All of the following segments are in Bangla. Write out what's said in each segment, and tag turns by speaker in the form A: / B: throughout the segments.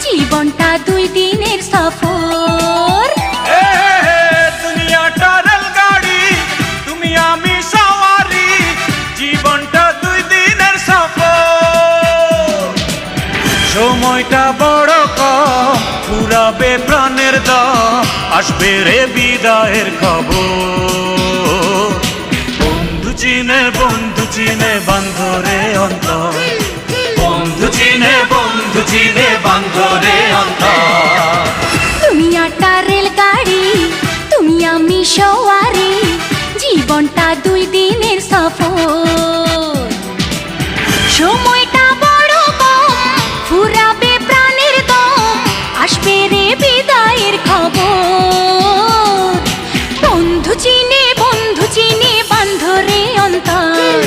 A: জীবনটা 2 দিনের সফর।
B: দুনিয়াটা রেলগাড়ি, তুমি আমি সওয়ারি, জীবনটা 2 দিনের সফর। সময়টা বড় কম, ফুরাবে প্রাণের দাম, আসবে রে বিদায়ের খবর। বন্ধু চিনে বান্ধরে অন্তর, বন্ধু চিনে বান্ধরে অন্তর।
A: দুনিয়াটা রেলগাড়ি, তুমি আমি সওয়ারি, জীবনটা 2 দিনের সফর। সময়টা বড় কম, ফুরাবে প্রাণের দম, আসবে রে বিদায়ের খবর। বন্ধু চিনে বান্ধরে অন্তর,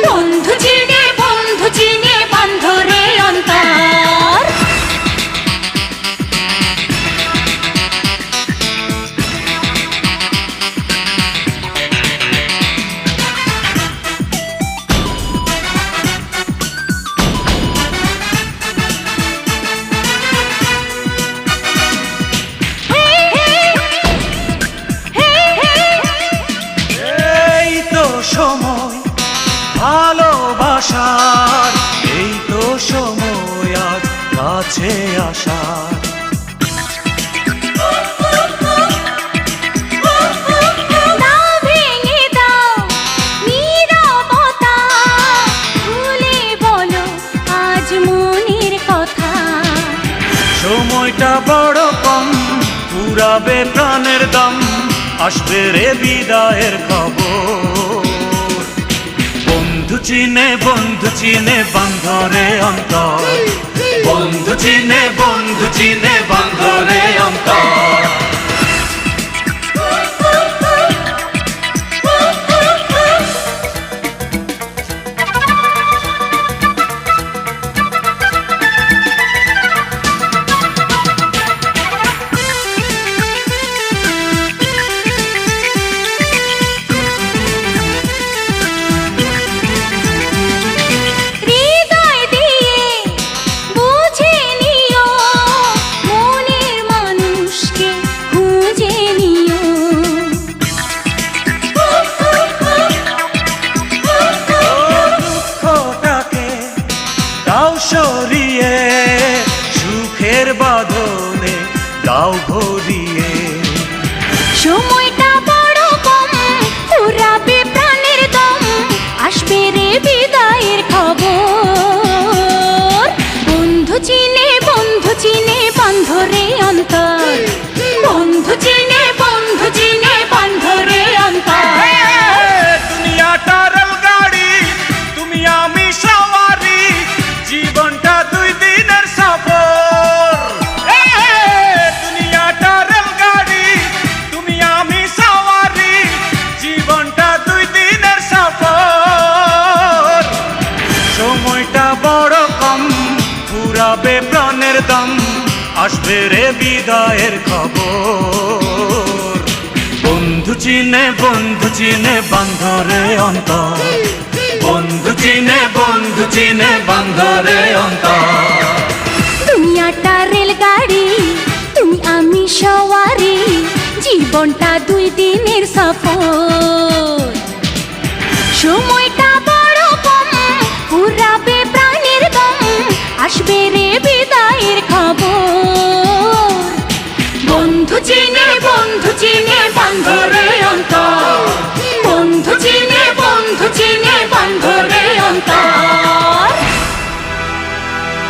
A: বন্ধু চিনে বান্ধরে অন্তর।
B: সময় ভালোবাসার, এই তো সময় আজ কাছে আসার। সময়টা বড় কম, ফুরাবে প্রাণের দাম, আসবে রে বিদায়ের খবর। বন্ধু চিনে বান্ধরে অন্তর, বন্ধু চিনে বান্ধরে অন্তর। সরিয়ে সুখের বাঁধনে দাও ভরিয়ে।
A: সময়টা বড় কম, ফুরাবে প্রাণের দম, আসবে রে বিদায়ের খবর। বন্ধু চিনে বান্ধরে অন্তর, বন্ধু চিনে বান্ধরে অন্তর।
B: দুনিয়াটা রেলগাড়ি, তুমি আমি সওয়ারি, জীবনটা 2 দিনের সফর। দুনিয়াটা রেলগাড়ি, তুমি আমি সওয়ারি, জীবনটা 2 দিনের সফর। সময়টা বড় কম, ফুরাবে প্রাণের দাম, আসবে রে বিদায়ের খবর। বন্ধু চিনে বান্ধরে অন্তর, বন্ধু চিনে বান্ধরে অন্তর।
A: দুনিয়াটা রেলগাড়ি, তুমি আমি সওয়ারি, জীবনটা 2 দিনের সফর। সময়টা বড় কম, ফুরাবে প্রাণের দম, আসবে রে বিদায়ের খবর। বন্ধু চিনে বান্ধরে অন্তর, বন্ধু চিনে বান্ধরে